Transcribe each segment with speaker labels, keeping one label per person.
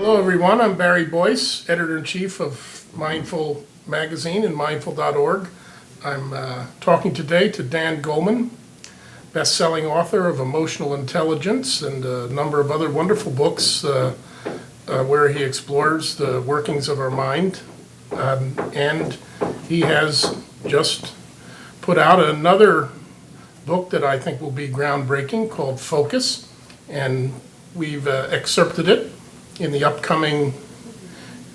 Speaker 1: Hello, everyone. I'm Barry Boyce, editor-in-chief of Mindful Magazine and mindful.org. I'm talking today to Dan Goleman, best-selling author of Emotional Intelligence and a number of other wonderful books where he explores the workings of our mind. And he has just put out another book that I think will be groundbreaking called Focus, and we've excerpted it in the upcoming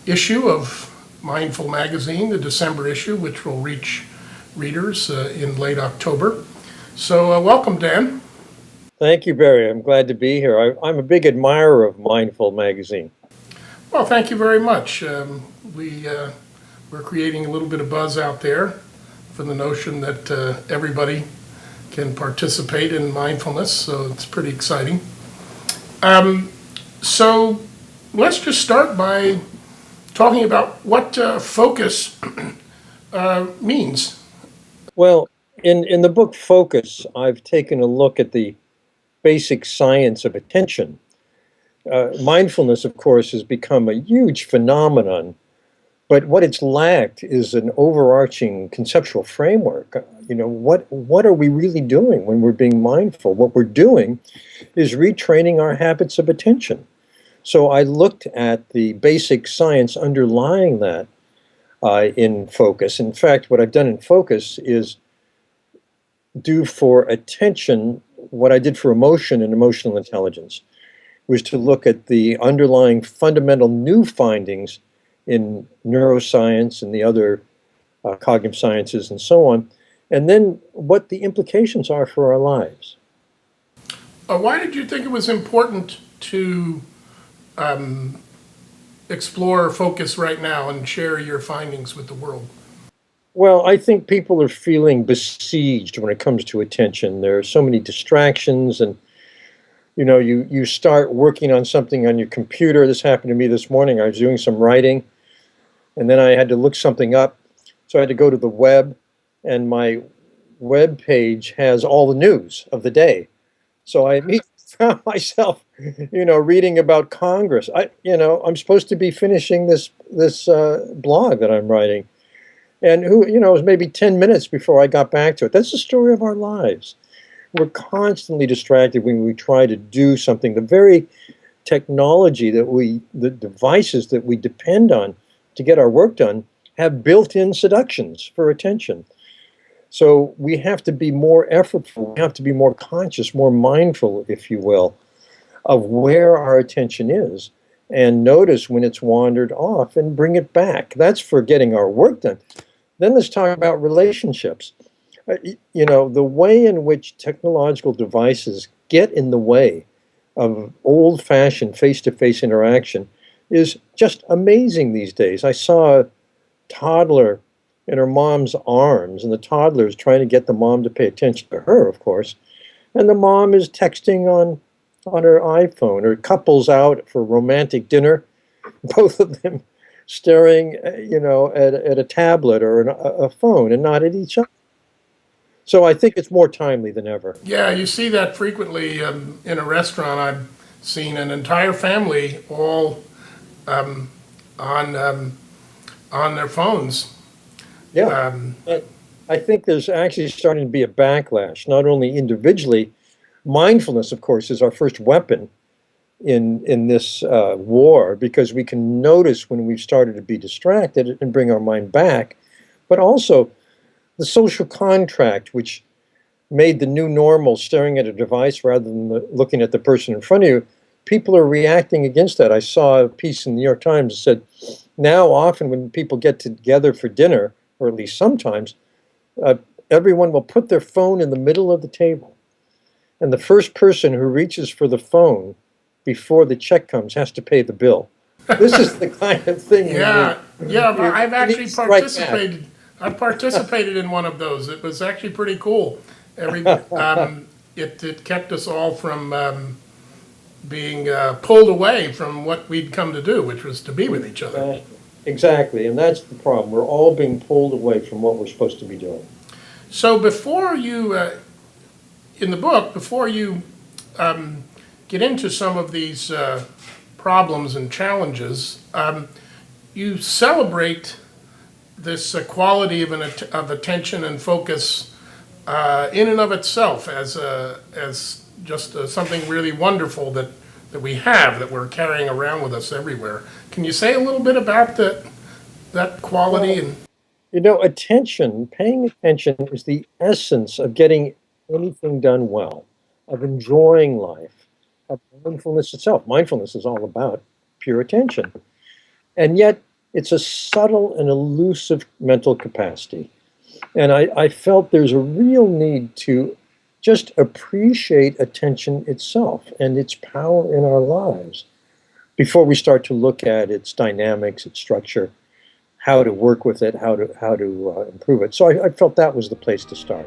Speaker 1: issue of Mindful Magazine, the December issue, which will reach readers in late October. So welcome, Dan.
Speaker 2: Thank you, Barry. I'm glad to be here. I'm a big admirer of Mindful Magazine.
Speaker 1: Well, thank you very much. We're creating a little bit of buzz out there for the notion that everybody can participate in mindfulness, so it's pretty exciting. So let's just start by talking about what focus means.
Speaker 2: Well, in the book Focus, I've taken a look at the basic science of attention. Mindfulness, of course, has become a huge phenomenon, but what it's lacked is an overarching conceptual framework. What are we really doing when we're being mindful? What we're doing is retraining our habits of attention. So I looked at the basic science underlying that in Focus. In fact, what I've done in Focus is do for attention what I did for emotion and emotional intelligence, was to look at the underlying fundamental new findings in neuroscience and the other cognitive sciences and so on, and then what the implications are for our lives.
Speaker 1: Why did you think it was important to explore Focus right now and share your findings with the world?
Speaker 2: Well, I think people are feeling besieged when it comes to attention. There are so many distractions, and you start working on something on your computer. This happened to me this morning. I was doing some writing, and then I had to look something up. So I had to go to the web, and my web page has all the news of the day. So I found myself, reading about Congress. I'm supposed to be finishing this blog that I'm writing, and it was maybe 10 minutes before I got back to it. That's the story of our lives. We're constantly distracted when we try to do something. The very technology the devices that we depend on to get our work done have built-in seductions for attention. So we have to be more effortful, we have to be more conscious, more mindful, if you will, of where our attention is, and notice when it's wandered off and bring it back. That's for getting our work done. Then let's talk about relationships. The way in which technological devices get in the way of old-fashioned face-to-face interaction is just amazing these days. I saw a toddler in her mom's arms, and the toddler is trying to get the mom to pay attention to her, of course, and the mom is texting on her iPhone, or couples out for romantic dinner, both of them staring, at a tablet or a phone and not at each other. So I think it's more timely than ever.
Speaker 1: Yeah, you see that frequently in a restaurant. I've seen an entire family all on their phones.
Speaker 2: Yeah, I think there's actually starting to be a backlash, not only individually. Mindfulness, of course, is our first weapon in this war, because we can notice when we've started to be distracted and bring our mind back, but also the social contract, which made the new normal staring at a device rather than looking at the person in front of you. People are reacting against that. I saw a piece in the New York Times that said, now often when people get together for dinner, or at least sometimes, everyone will put their phone in the middle of the table. And the first person who reaches for the phone before the check comes has to pay the bill. This is the kind of thing.
Speaker 1: I've actually participated. I've participated in one of those. It was actually pretty cool. It kept us all from being pulled away from what we'd come to do, which was to be with each other.
Speaker 2: Exactly, and that's the problem. We're all being pulled away from what we're supposed to be doing.
Speaker 1: So before you, in the book, before you get into some of these problems and challenges. You celebrate this quality of attention and focus in and of itself as just something really wonderful that we have, that we're carrying around with us everywhere. Can you say a little bit about that quality? And
Speaker 2: Attention, paying attention is the essence of getting anything done well, of enjoying life, of mindfulness itself. Mindfulness is all about pure attention. And yet, it's a subtle and elusive mental capacity. And I felt there's a real need to just appreciate attention itself and its power in our lives before we start to look at its dynamics, its structure, how to work with it, how to improve it. So I felt that was the place to start.